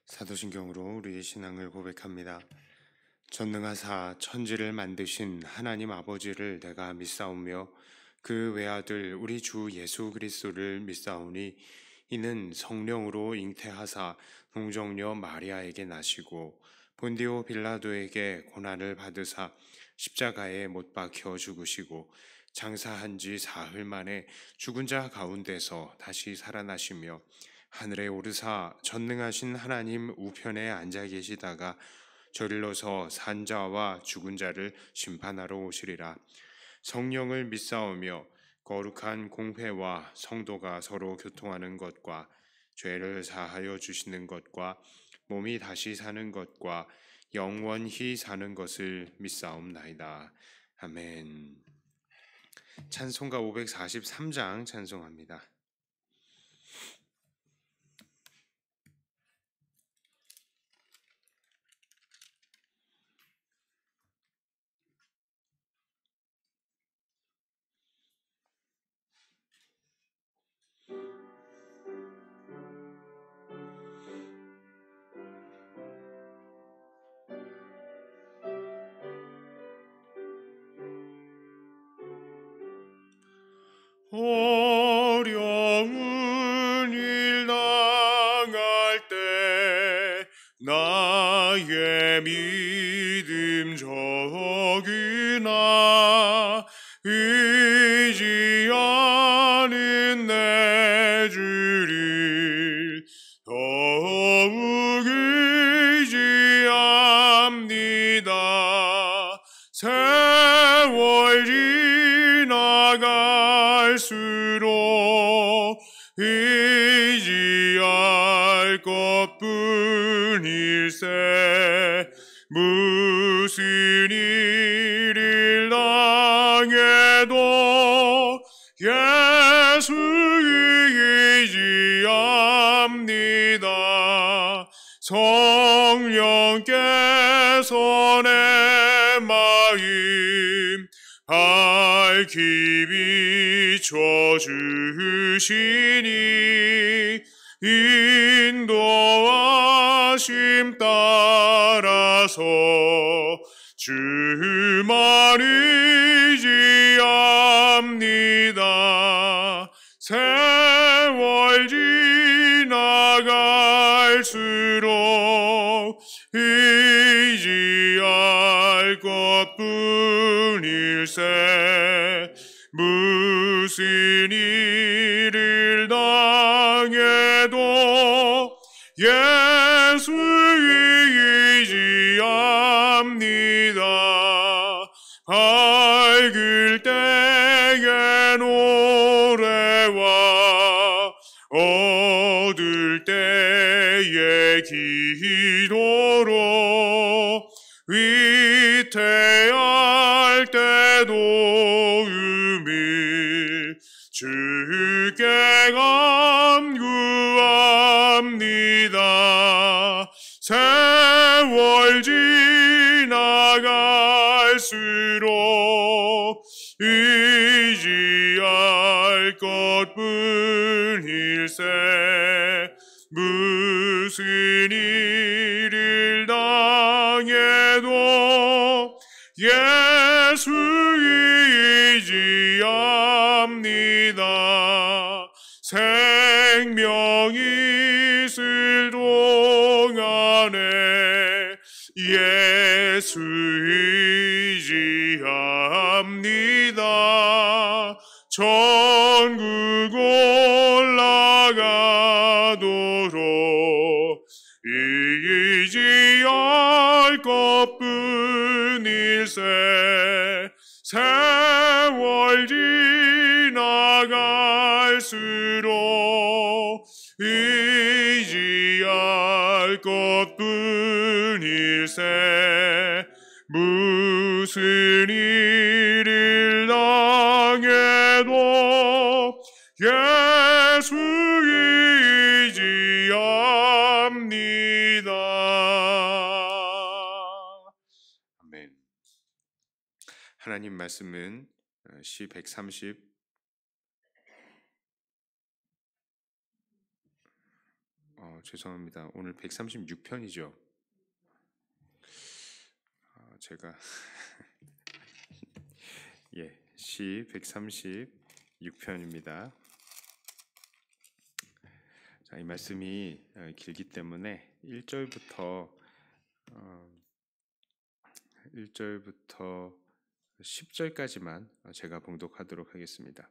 사도신경으로 우리의 신앙을 고백합니다. 전능하사 천지를 만드신 하나님 아버지를 내가 믿사오며 그 외아들 우리 주 예수 그리스도를 믿사오니 이는 성령으로 잉태하사 동정녀 마리아에게 나시고 본디오 빌라도에게 고난을 받으사 십자가에 못 박혀 죽으시고 장사한 지 사흘 만에 죽은 자 가운데서 다시 살아나시며 하늘에 오르사 전능하신 하나님 우편에 앉아 계시다가 저릴러서 산자와 죽은 자를 심판하러 오시리라. 성령을 믿사오며 거룩한 공회와 성도가 서로 교통하는 것과 죄를 사하여 주시는 것과 몸이 다시 사는 것과 영원히 사는 것을 믿사옵나이다. 아멘. 찬송가 543장 찬송합니다. 어려운 일 당할 때 나의 믿음 적으나 의지하는 내 주를 더욱 의지합니다. 세월 지나갈수록 의지할 것뿐일세. 무슨 일을 당해도 예수 의지합니다. 성령께서 내 마음 밝히 비춰주시니 인도하심 따라서 주만 의지합니다. 세월 지나갈수록 의지할 것뿐일세. 무슨 일을 당해도 예수 의지합니다. 밝을 때에 노래와 어두울 때에 기도로 위태할 때도 음을 주께 간구합니다. 세월 지나갈수록 의지할 것뿐일세. 무슨 일을 당해도 예수 의지합니다. 생명 있을 동안에 예수 의지합니다. 천국 올라가도록 의지할 것뿐일세. 세월 지나갈수록 의지할 것뿐일세. 무슨 일을 당해도 예수 의지합니다. 아멘. 하나님 말씀은 시 130 어, 죄송합니다. 오늘 136편이죠. 제가 시 136편입니다. 자, 이 말씀이 길기 때문에 1절부터 10절까지만 제가 봉독하도록 하겠습니다.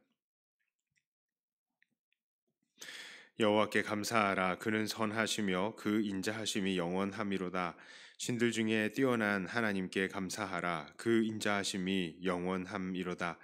여호와께 감사하라. 그는 선하시며 그 인자하심이 영원함이로다. 신들 중에 뛰어난 하나님께 감사하라. 그 인자하심이 영원함이로다.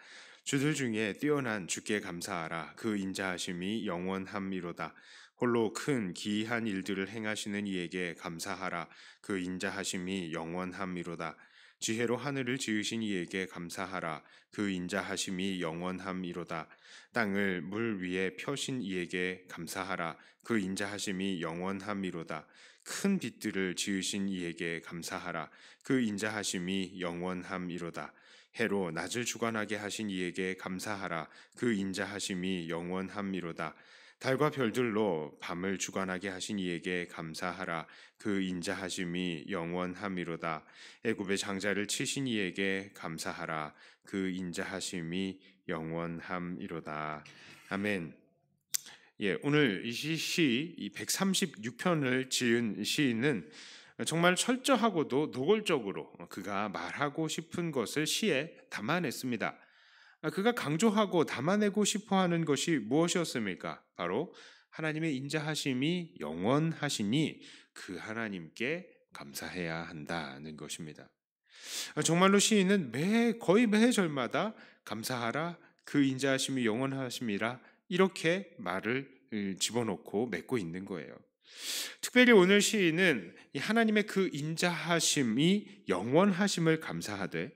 주들 중에 뛰어난 주께 감사하라. 그 인자하심이 영원함이로다. 홀로 큰 기이한 일들을 행하시는 이에게 감사하라. 그 인자하심이 영원함이로다. 지혜로 하늘을 지으신 이에게 감사하라. 그 인자하심이 영원함이로다. 땅을 물 위에 펴신 이에게 감사하라. 그 인자하심이 영원함이로다. 큰 빛들을 지으신 이에게 감사하라. 그 인자하심이 영원함이로다. 해로 낮을 주관하게 하신 이에게 감사하라. 그 인자하심이 영원함이로다. 달과 별들로 밤을 주관하게 하신 이에게 감사하라. 그 인자하심이 영원함이로다. 애굽의 장자를 치신 이에게 감사하라. 그 인자하심이 영원함이로다. 아멘. 오늘 이 136편을 지은 시인은 정말 철저하고도 노골적으로 그가 말하고 싶은 것을 시에 담아냈습니다. 그가 강조하고 담아내고 싶어하는 것이 무엇이었습니까? 바로 하나님의 인자하심이 영원하시니 그 하나님께 감사해야 한다는 것입니다. 정말로 시인은 거의 매 절마다 감사하라, 그 인자하심이 영원하심이라 이렇게 말을 집어넣고 맺고 있는 거예요. 특별히 오늘 시인은 하나님의 그 인자하심이 영원하심을 감사하되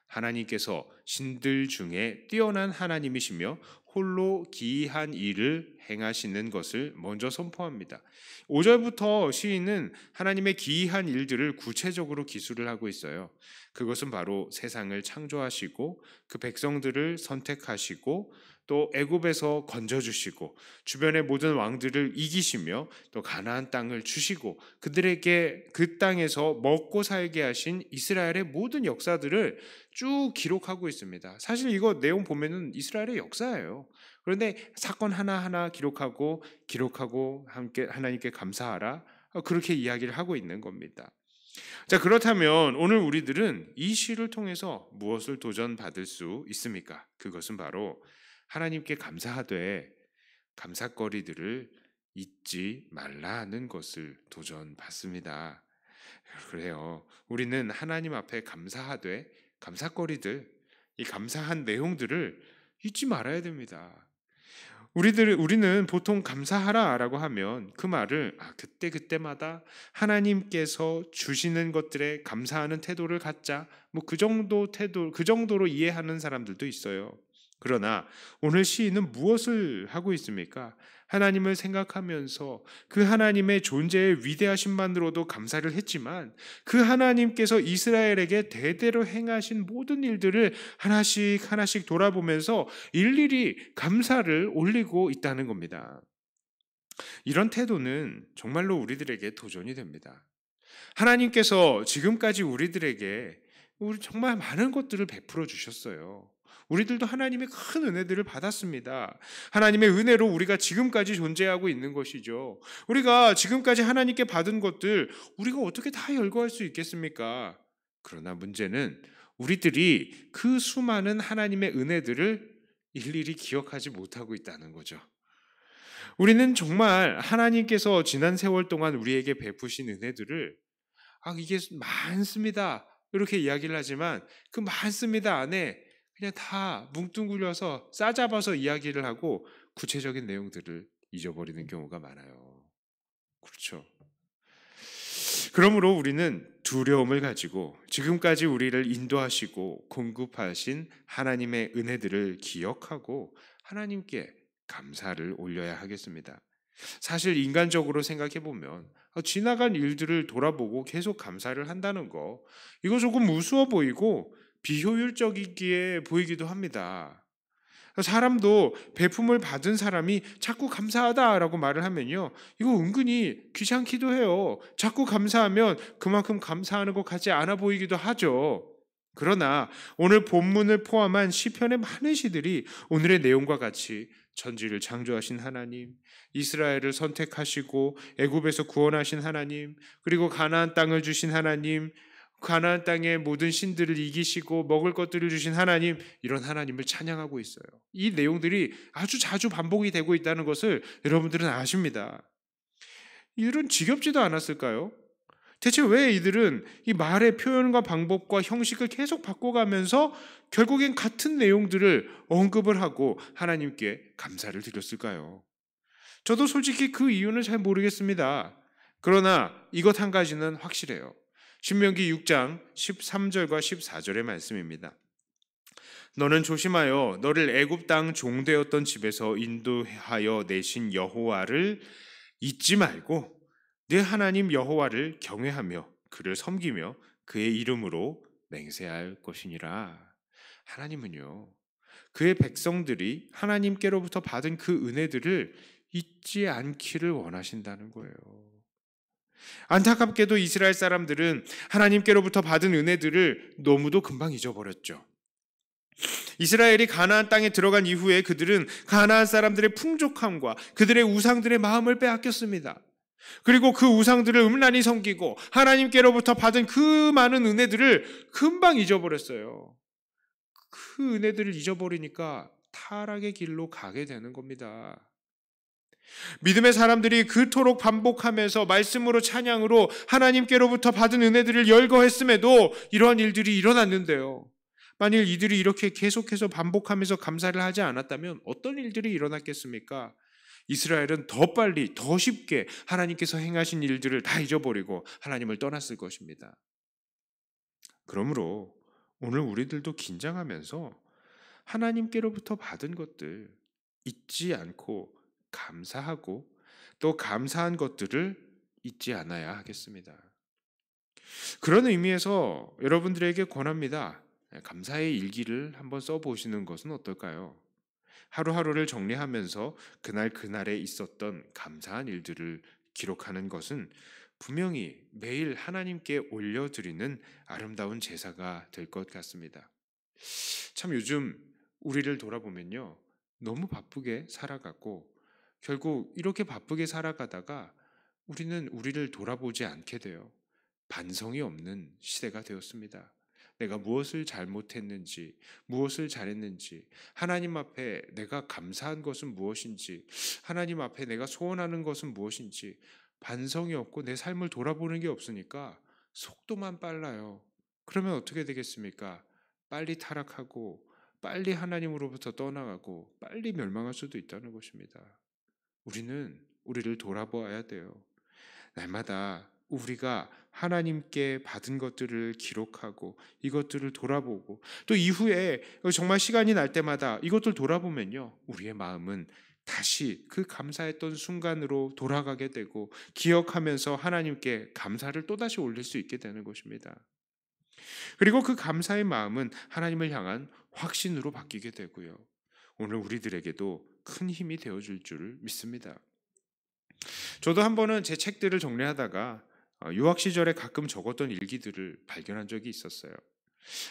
하나님께서 신들 중에 뛰어난 하나님이시며 홀로 기이한 일을 행하시는 것을 먼저 선포합니다. 5절부터 시인은 하나님의 기이한 일들을 구체적으로 기술을 하고 있어요. 그것은 바로 세상을 창조하시고 그 백성들을 선택하시고 또 애굽에서 건져주시고 주변의 모든 왕들을 이기시며 또 가나안 땅을 주시고 그들에게 그 땅에서 먹고 살게 하신 이스라엘의 모든 역사들을 쭉 기록하고 있습니다. 사실 이거 내용 보면은 이스라엘의 역사예요. 그런데 사건 하나하나 기록하고 함께 하나님께 감사하라 그렇게 이야기를 하고 있는 겁니다. 자, 그렇다면 오늘 우리들은 이 시를 통해서 무엇을 도전받을 수 있습니까? 그것은 바로 하나님께 감사하되 감사거리들을 잊지 말라는 것을 도전받습니다. 그래요. 우리는 하나님 앞에 감사하되 감사거리들, 이 감사한 내용들을 잊지 말아야 됩니다. 우리는 보통 감사하라라고 하면 그 말을 그때마다 하나님께서 주시는 것들에 감사하는 태도를 갖자. 그 정도로 이해하는 사람들도 있어요. 그러나 오늘 시인은 무엇을 하고 있습니까? 하나님을 생각하면서 그 하나님의 존재의 위대하심만으로도 감사를 했지만 그 하나님께서 이스라엘에게 대대로 행하신 모든 일들을 하나씩 돌아보면서 일일이 감사를 올리고 있다는 겁니다. 이런 태도는 정말로 우리들에게 도전이 됩니다. 하나님께서 지금까지 우리들에게 정말 많은 것들을 베풀어 주셨어요. 우리들도 하나님의 큰 은혜들을 받았습니다. 하나님의 은혜로 우리가 지금까지 존재하고 있는 것이죠. 우리가 지금까지 하나님께 받은 것들 우리가 어떻게 다 열거할 수 있겠습니까? 그러나 문제는 우리들이 그 수많은 하나님의 은혜들을 일일이 기억하지 못하고 있다는 거죠. 우리는 정말 하나님께서 지난 세월 동안 우리에게 베푸신 은혜들을 이게 많습니다 이렇게 이야기를 하지만 그 많습니다 안에 그냥 다 뭉뚱그려서 싸잡아서 이야기를 하고 구체적인 내용들을 잊어버리는 경우가 많아요. 그렇죠. 그러므로 우리는 두려움을 가지고 지금까지 우리를 인도하시고 공급하신 하나님의 은혜들을 기억하고 하나님께 감사를 올려야 하겠습니다. 사실 인간적으로 생각해 보면 지나간 일들을 돌아보고 계속 감사를 한다는 거 이거 조금 우스워 보이고 비효율적이기에 보이기도 합니다. 사람도 베품을 받은 사람이 자꾸 감사하다라고 말을 하면요, 이거 은근히 귀찮기도 해요. 자꾸 감사하면 그만큼 감사하는 것 같지 않아 보이기도 하죠. 그러나 오늘 본문을 포함한 시편의 많은 시들이 오늘의 내용과 같이 천지를 창조하신 하나님, 이스라엘을 선택하시고 애굽에서 구원하신 하나님, 그리고 가나안 땅을 주신 하나님, 가나안 땅의 모든 신들을 이기시고 먹을 것들을 주신 하나님, 이런 하나님을 찬양하고 있어요. 이 내용들이 아주 자주 반복이 되고 있다는 것을 여러분들은 아십니다. 이들은 지겹지도 않았을까요? 대체 왜 이들은 이 말의 표현과 방법과 형식을 계속 바꿔가면서 결국엔 같은 내용들을 언급을 하고 하나님께 감사를 드렸을까요? 저도 솔직히 그 이유는 잘 모르겠습니다. 그러나 이것 한 가지는 확실해요. 신명기 6장 13절과 14절의 말씀입니다. 너는 조심하여 너를 애굽 땅 종되었던 집에서 인도하여 내신 여호와를 잊지 말고 네 하나님 여호와를 경외하며 그를 섬기며 그의 이름으로 맹세할 것이니라. 하나님은요, 그의 백성들이 하나님께로부터 받은 그 은혜들을 잊지 않기를 원하신다는 거예요. 안타깝게도 이스라엘 사람들은 하나님께로부터 받은 은혜들을 너무도 금방 잊어버렸죠. 이스라엘이 가나안 땅에 들어간 이후에 그들은 가나안 사람들의 풍족함과 그들의 우상들의 마음을 빼앗겼습니다. 그리고 그 우상들을 음란히 섬기고 하나님께로부터 받은 그 많은 은혜들을 금방 잊어버렸어요. 그 은혜들을 잊어버리니까 타락의 길로 가게 되는 겁니다. 믿음의 사람들이 그토록 반복하면서 말씀으로 찬양으로 하나님께로부터 받은 은혜들을 열거했음에도 이러한 일들이 일어났는데요. 만일 이들이 이렇게 계속해서 반복하면서 감사를 하지 않았다면 어떤 일들이 일어났겠습니까? 이스라엘은 더 빨리, 더 쉽게 하나님께서 행하신 일들을 다 잊어버리고 하나님을 떠났을 것입니다. 그러므로 오늘 우리들도 긴장하면서 하나님께로부터 받은 것들 잊지 않고 감사하고 또 감사한 것들을 잊지 않아야 하겠습니다. 그런 의미에서 여러분들에게 권합니다. 감사의 일기를 한번 써보시는 것은 어떨까요? 하루하루를 정리하면서 그날에 있었던 감사한 일들을 기록하는 것은 분명히 매일 하나님께 올려드리는 아름다운 제사가 될 것 같습니다. 참 요즘 우리를 돌아보면요, 너무 바쁘게 살아가고 결국 이렇게 바쁘게 살아가다가 우리는 우리를 돌아보지 않게 돼요. 반성이 없는 시대가 되었습니다. 내가 무엇을 잘못했는지, 무엇을 잘했는지, 하나님 앞에 내가 감사한 것은 무엇인지, 하나님 앞에 내가 소원하는 것은 무엇인지 반성이 없고 내 삶을 돌아보는 게 없으니까 속도만 빨라요. 그러면 어떻게 되겠습니까? 빨리 타락하고 빨리 하나님으로부터 떠나가고 빨리 멸망할 수도 있다는 것입니다. 우리는 우리를 돌아보아야 돼요. 날마다 우리가 하나님께 받은 것들을 기록하고 이것들을 돌아보고 또 이후에 정말 시간이 날 때마다 이것들 돌아보면요, 우리의 마음은 다시 그 감사했던 순간으로 돌아가게 되고 기억하면서 하나님께 감사를 또다시 올릴 수 있게 되는 것입니다. 그리고 그 감사의 마음은 하나님을 향한 확신으로 바뀌게 되고요, 오늘 우리들에게도 큰 힘이 되어줄 줄 믿습니다. 저도 한 번은 제 책들을 정리하다가 유학 시절에 가끔 적었던 일기들을 발견한 적이 있었어요.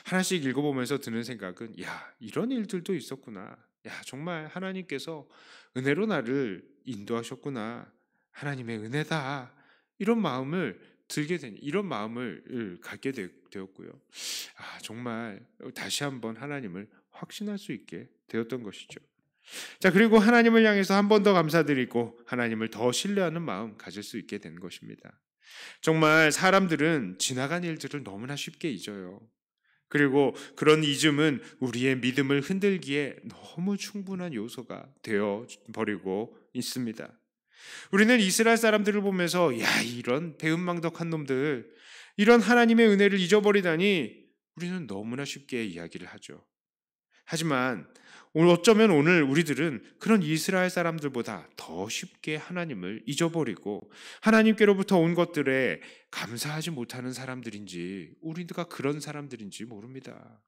하나씩 읽어보면서 드는 생각은, 야, 이런 일들도 있었구나. 야, 정말 하나님께서 은혜로 나를 인도하셨구나. 하나님의 은혜다. 이런 마음을 이런 마음을 갖게 되었고요. 정말 다시 한번 하나님을 확신할 수 있게 되었던 것이죠. 자, 그리고 하나님을 향해서 한 번 더 감사드리고 하나님을 더 신뢰하는 마음 가질 수 있게 된 것입니다. 정말 사람들은 지나간 일들을 너무나 쉽게 잊어요. 그리고 그런 잊음은 우리의 믿음을 흔들기에 너무 충분한 요소가 되어 버리고 있습니다. 우리는 이스라엘 사람들을 보면서, 야, 이런 배은망덕한 놈들, 이런 하나님의 은혜를 잊어버리다니 우리는 너무나 쉽게 이야기를 하죠. 하지만 어쩌면 오늘 우리들은 그런 이스라엘 사람들보다 더 쉽게 하나님을 잊어버리고 하나님께로부터 온 것들에 감사하지 못하는 사람들인지 우리가 그런 사람들인지 모릅니다.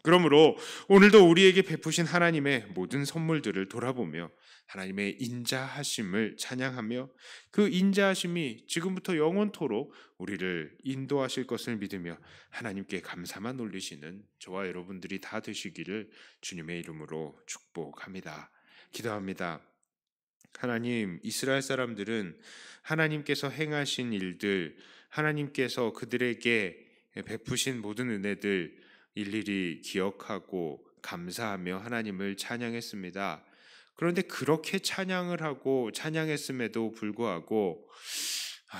그러므로 오늘도 우리에게 베푸신 하나님의 모든 선물들을 돌아보며 하나님의 인자하심을 찬양하며 그 인자하심이 지금부터 영원토록 우리를 인도하실 것을 믿으며 하나님께 감사만 올리시는 저와 여러분들이 다 되시기를 주님의 이름으로 축복합니다. 기도합니다. 하나님, 이스라엘 사람들은 하나님께서 행하신 일들, 하나님께서 그들에게 베푸신 모든 은혜들 일일이 기억하고 감사하며 하나님을 찬양했습니다. 그런데 그렇게 찬양을 하고 찬양했음에도 불구하고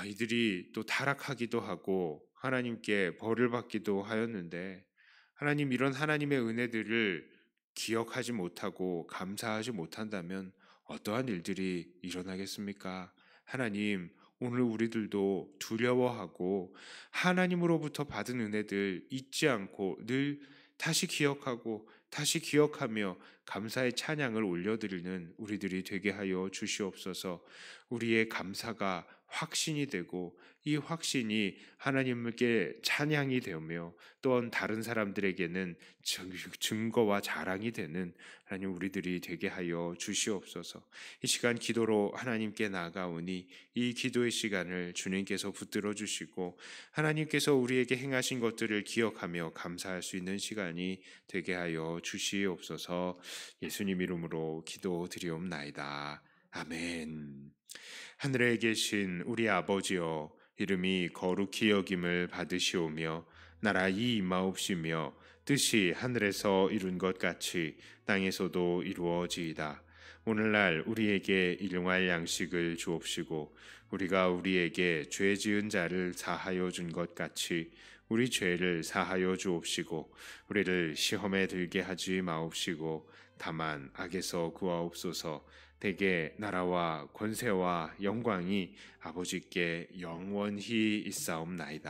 이들이 또 타락하기도 하고 하나님께 벌을 받기도 하였는데, 하나님, 이런 하나님의 은혜들을 기억하지 못하고 감사하지 못한다면 어떠한 일들이 일어나겠습니까? 하나님, 오늘 우리들도 두려워하고 하나님으로부터 받은 은혜들 잊지 않고 늘 다시 기억하고 다시 기억하며 감사의 찬양을 올려드리는 우리들이 되게 하여 주시옵소서. 우리의 감사가 확신이 되고 이 확신이 하나님께 찬양이 되며 또한 다른 사람들에게는 증거와 자랑이 되는 하나님 우리들이 되게 하여 주시옵소서. 이 시간 기도로 하나님께 나아가오니 이 기도의 시간을 주님께서 붙들어 주시고 하나님께서 우리에게 행하신 것들을 기억하며 감사할 수 있는 시간이 되게 하여 주시옵소서. 예수님 이름으로 기도드리옵나이다. 아멘. 하늘에 계신 우리 아버지여, 이름이 거룩히 여김을 받으시오며 나라 임하옵시며 뜻이 하늘에서 이룬 것 같이 땅에서도 이루어지이다. 오늘날 우리에게 일용할 양식을 주옵시고 우리가 우리에게 죄 지은 자를 사하여 준 것 같이 우리 죄를 사하여 주옵시고 우리를 시험에 들게 하지 마옵시고 다만 악에서 구하옵소서. 대개 나라와 권세와 영광이 아버지께 영원히 있사옵나이다.